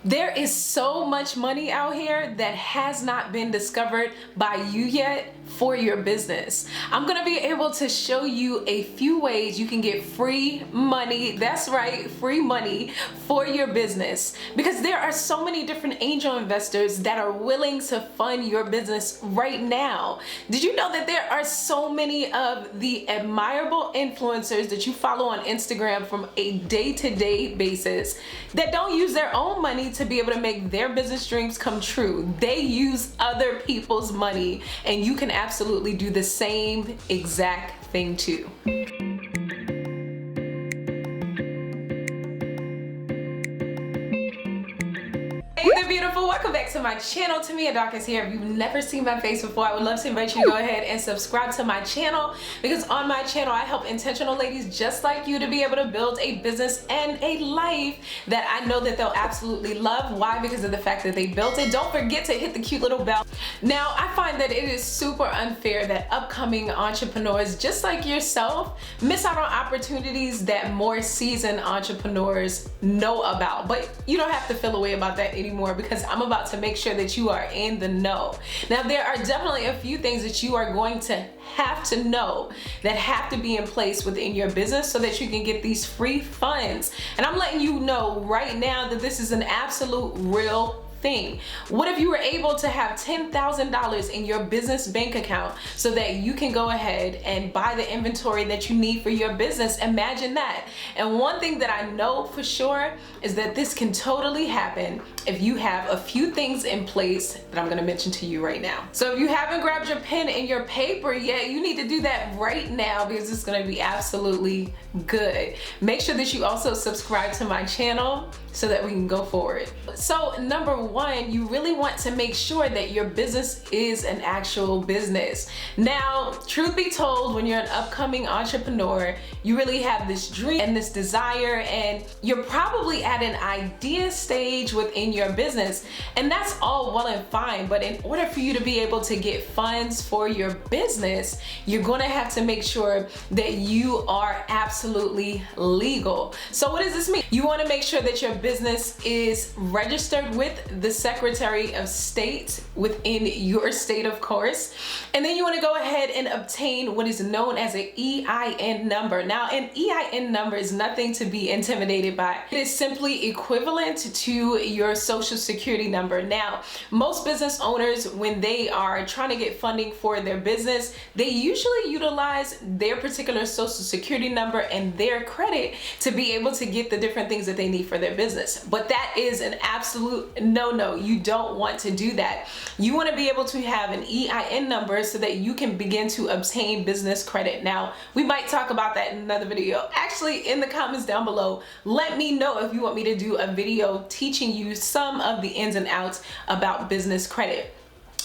There is so much money out here that has not been discovered by you yet for your business. I'm gonna be able to show you a few ways you can get free money. That's right, free money for your business, because there are so many different angel investors that are willing to fund your business right now. Did you know that there are so many of the admirable influencers that you follow on Instagram from a day-to-day basis that don't use their own money to be able to make their business dreams come true? They use other people's money, and you can absolutely do the same exact thing too. Hey there, beautiful. Welcome back to my channel. Tamia Dawkins here. If you've never seen my face before, I would love to invite you to go ahead and subscribe to my channel, because on my channel I help intentional ladies just like you to be able to build a business and a life that I know that they'll absolutely love. Why? Because of the fact that they built it. Don't forget to hit the cute little bell. Now, I find that it is super unfair that upcoming entrepreneurs just like yourself miss out on opportunities that more seasoned entrepreneurs know about. But you don't have to feel a way about that anymore, because I'm about to make sure that you are in the know. Now, there are definitely a few things that you are going to have to know that have to be in place within your business so that you can get these free funds. And I'm letting you know right now that this is an absolute real thing. What if you were able to have $10,000 in your business bank account so that you can go ahead and buy the inventory that you need for your business? Imagine that. And one thing that I know for sure is that this can totally happen if you have a few things in place that I'm going to mention to you right now. So if you haven't grabbed your pen and your paper yet, you need to do that right now, because it's going to be absolutely good. Make sure that you also subscribe to my channel so that we can go forward. So number one, you really want to make sure that your business is an actual business. Now, truth be told, when you're an upcoming entrepreneur, you really have this dream and this desire, and you're probably at an idea stage within your business, and that's all well and fine. But in order for you to be able to get funds for your business, you're going to have to make sure that you are absolutely legal. So what does this mean? You want to make sure that your business is registered with the Secretary of State within your state, of course. And then you want to go ahead and obtain what is known as an EIN number. Now, an EIN number is nothing to be intimidated by. It is simply equivalent to your social security number. Now, most business owners, when they are trying to get funding for their business, they usually utilize their particular social security number and their credit to be able to get the different things that they need for their business. But that is an absolute no-no. You don't want to do that. You want to be able to have an EIN number so that you can begin to obtain business credit. Now, we might talk about that in another video. Actually, in the comments down below, let me know if you want me to do a video teaching you some of the ins and outs about business credit.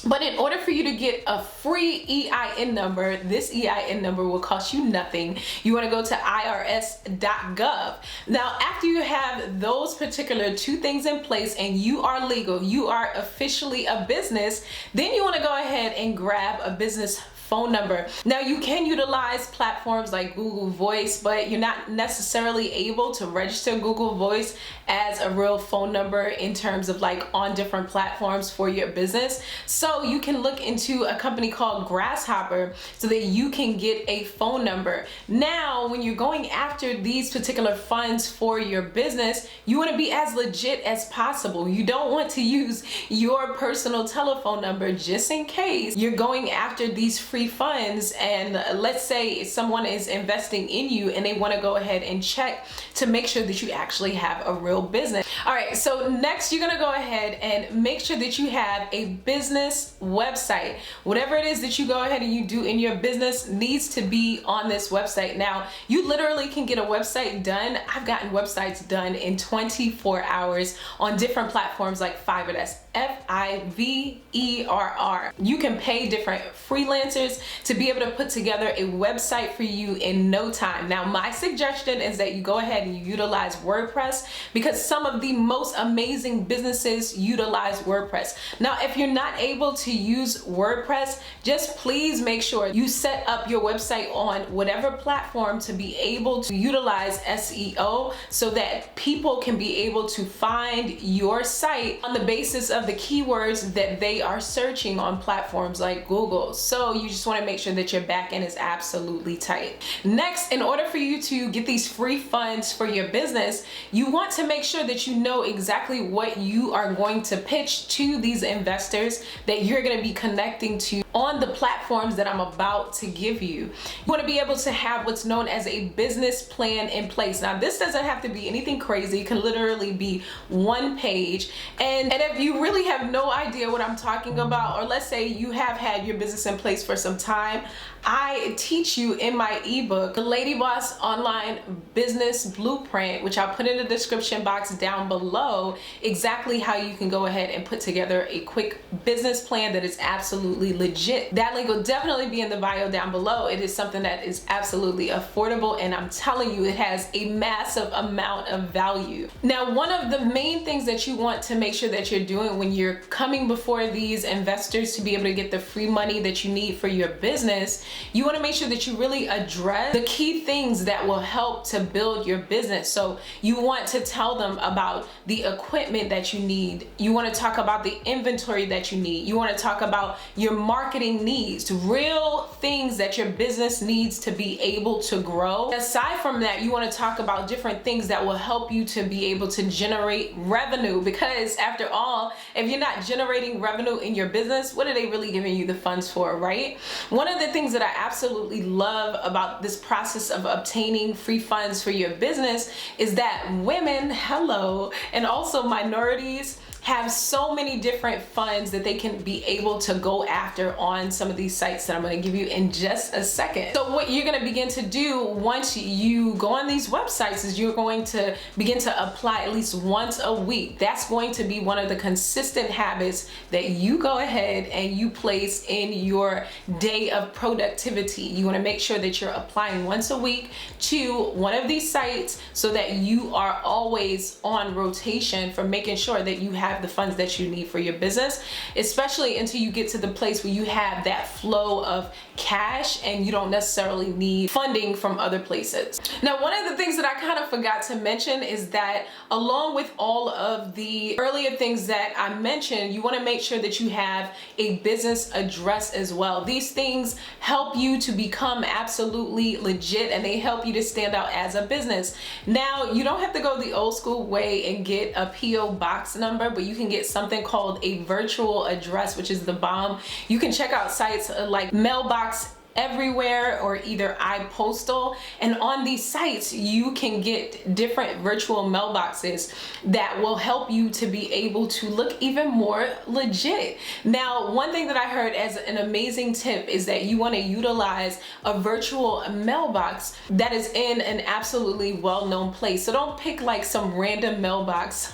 But in order for you to get a free EIN number, this EIN number will cost you nothing. You want to go to irs.gov. Now, after you have those particular two things in place and you are legal, you are officially a business, then you want to go ahead and grab a business phone number. Now, you can utilize platforms like Google Voice, but you're not necessarily able to register Google Voice as a real phone number in terms of like on different platforms for your business. So you can look into a company called Grasshopper so that you can get a phone number. Now, when you're going after these particular funds for your business, you want to be as legit as possible. You don't want to use your personal telephone number just in case you're going after these free funds, and let's say someone is investing in you and they want to go ahead and check to make sure that you actually have a real business. All right, so next you're going to go ahead and make sure that you have a business website. Whatever it is that you go ahead and you do in your business needs to be on this website. Now, you literally can get a website done. I've gotten websites done in 24 hours on different platforms like Fiverr. That's Fiverr. You can pay different freelancers strategist to be able to put together a website for you in no time. Now, my suggestion is that you go ahead and you utilize WordPress, because some of the most amazing businesses utilize WordPress. Now, if you're not able to use WordPress, just please make sure you set up your website on whatever platform to be able to utilize SEO, so that people can be able to find your site on the basis of the keywords that they are searching on platforms like Google. So you just want to make sure that your back end is absolutely tight. Next, in order for you to get these free funds for your business, you want to make sure that you know exactly what you are going to pitch to these investors that you're going to be connecting to on the platforms that I'm about to give you. You want to be able to have what's known as a business plan in place. Now, this doesn't have to be anything crazy. It can literally be one page. And if you really have no idea what I'm talking about, or let's say you have had your business in place for some time, I teach you in my ebook, The Lady Boss Online Business Blueprint, which I'll put in the description box down below, exactly how you can go ahead and put together a quick business plan that is absolutely legit. That link will definitely be in the bio down below. It is something that is absolutely affordable, and I'm telling you, it has a massive amount of value. Now, one of the main things that you want to make sure that you're doing when you're coming before these investors to be able to get the free money that you need for your business, you want to make sure that you really address the key things that will help to build your business. So you want to tell them about the equipment that you need. You want to talk about the inventory that you need. You want to talk about your marketing needs, real things that your business needs to be able to grow. Aside from that, you want to talk about different things that will help you to be able to generate revenue, because after all, if you're not generating revenue in your business, what are they really giving you the funds for, right? One of the things that I absolutely love about this process of obtaining free funds for your business is that women, hello, and also minorities have so many different funds that they can be able to go after on some of these sites that I'm going to give you in just a second. So what you're going to begin to do once you go on these websites is you're going to begin to apply at least once a week. That's going to be one of the consistent habits that you go ahead and you place in your day of productivity. You want to make sure that you're applying once a week to one of these sites so that you are always on rotation for making sure that you have the funds that you need for your business, especially until you get to the place where you have that flow of cash and you don't necessarily need funding from other places. Now, one of the things that I kind of forgot to mention is that along with all of the earlier things that I mentioned, you want to make sure that you have a business address as well. These things help you to become absolutely legit, and they help you to stand out as a business. Now, you don't have to go the old school way and get a PO box number, but you can get something called a virtual address, which is the bomb. You can check out sites like Mailbox Everywhere or either iPostal, and on these sites you can get different virtual mailboxes that will help you to be able to look even more legit. Now, one thing that I heard as an amazing tip is that you want to utilize a virtual mailbox that is in an absolutely well-known place. So don't pick like some random mailbox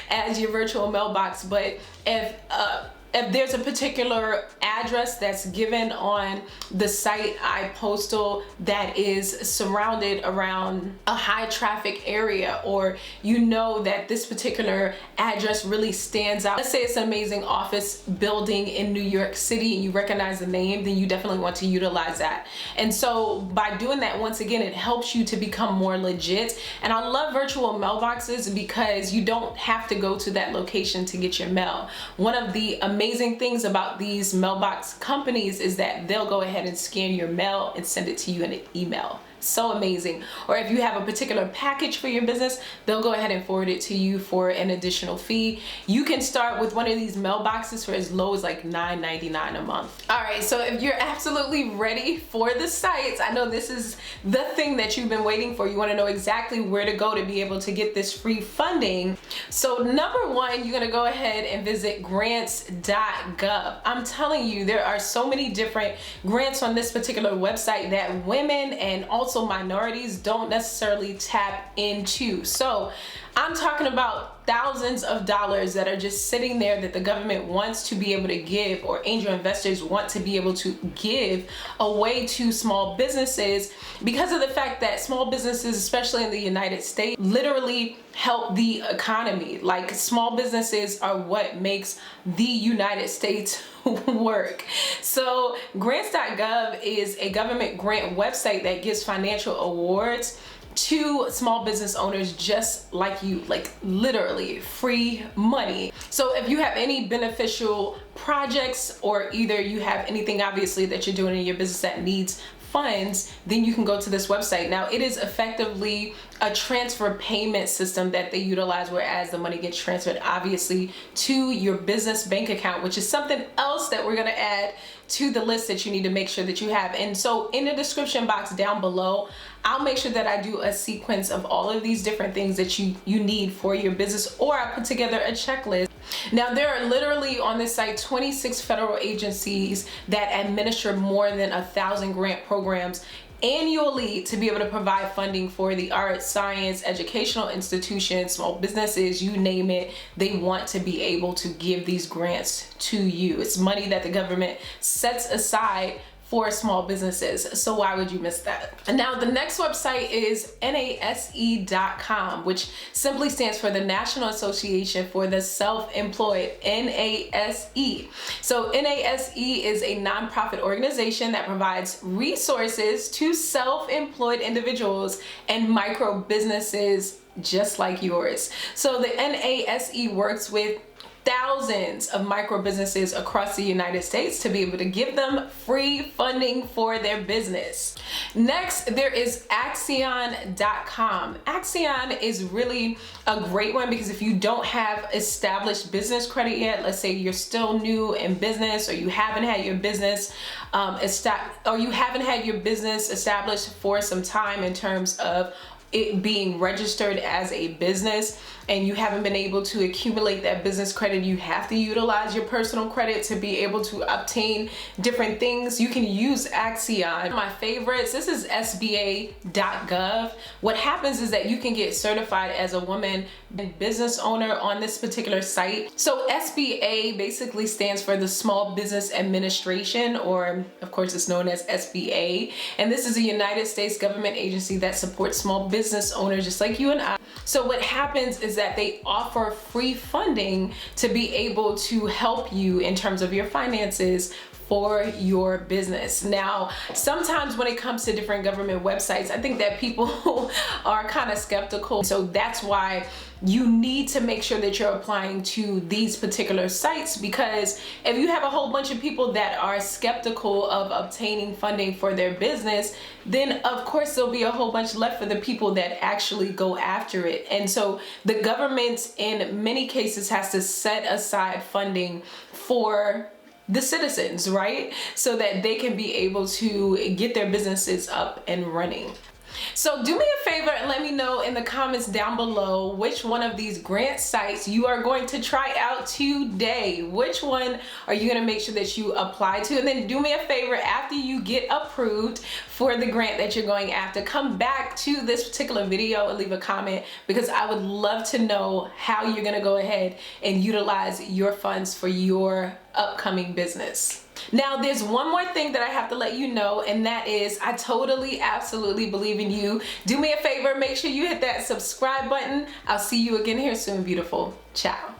as your virtual mailbox, but if there's a particular address that's given on the site iPostal that is surrounded around a high traffic area, or you know that this particular address really stands out. Let's say it's an amazing office building in New York City and you recognize the name, then you definitely want to utilize that. And so by doing that, once again, it helps you to become more legit. And I love virtual mailboxes because you don't have to go to that location to get your mail. One of the amazing things about these mailbox companies is that they'll go ahead and scan your mail and send it to you in an email. So amazing. Or if you have a particular package for your business, they'll go ahead and forward it to you for an additional fee. You can start with one of these mailboxes for as low as like $9.99 a month. All right, so if you're absolutely ready for the sites, I know this is the thing that you've been waiting for. You want to know exactly where to go to be able to get this free funding. So number one, you're gonna go ahead and visit grants.gov. I'm telling you, there are so many different grants on this particular website that women and also minorities don't necessarily tap into. So I'm talking about thousands of dollars that are just sitting there that the government wants to be able to give, or angel investors want to be able to give away to small businesses, because of the fact that small businesses, especially in the United States, literally help the economy. Like, small businesses are what makes the United States work. So grants.gov is a government grant website that gives financial awards to small business owners just like you, like literally free money. So if you have any beneficial projects, or either you have anything obviously that you're doing in your business that needs funds, then you can go to this website. Now, it is effectively a transfer payment system that they utilize, whereas the money gets transferred obviously to your business bank account, which is something else that we're going to add to the list that you need to make sure that you have. And so in the description box down below, I'll make sure that I do a sequence of all of these different things that you need for your business, or I put together a checklist. Now, there are literally on this site 26 federal agencies that administer more than 1,000 grant programs annually to be able to provide funding for the arts, science, educational institutions, small businesses, you name it. They want to be able to give these grants to you. It's money that the government sets aside for small businesses. So why would you miss that? And now the next website is NASE.com, which simply stands for the National Association for the Self-Employed, NASE. So NASE is a nonprofit organization that provides resources to self-employed individuals and micro businesses just like yours. So the NASE works with thousands of micro businesses across the United States to be able to give them free funding for their business. Next, there is Axion.com. Axion is really a great one because if you don't have established business credit yet, let's say you're still new in business, or you haven't had your business established for some time in terms of it being registered as a business, and you haven't been able to accumulate that business credit, you have to utilize your personal credit to be able to obtain different things. You can use Axion. My favorites, this is SBA.gov. What happens is that you can get certified as a woman business owner on this particular site. So SBA basically stands for the Small Business Administration, or of course it's known as SBA. And this is a United States government agency that supports small business owners just like you and I. So what happens is that they offer free funding to be able to help you in terms of your finances for your business. Now, sometimes when it comes to different government websites, I think that people are kind of skeptical. So that's why you need to make sure that you're applying to these particular sites, because if you have a whole bunch of people that are skeptical of obtaining funding for their business, then of course there'll be a whole bunch left for the people that actually go after it. And so the government in many cases has to set aside funding for the citizens, right? So that they can be able to get their businesses up and running. So do me a favor and let me know in the comments down below which one of these grant sites you are going to try out today. Which one are you going to make sure that you apply to? And then do me a favor, after you get approved for the grant that you're going after, come back to this particular video and leave a comment, because I would love to know how you're going to go ahead and utilize your funds for your upcoming business. Now, there's one more thing that I have to let you know, and that is I totally, absolutely believe in you. Do me a favor, make sure you hit that subscribe button. I'll see you again here soon, beautiful. Ciao.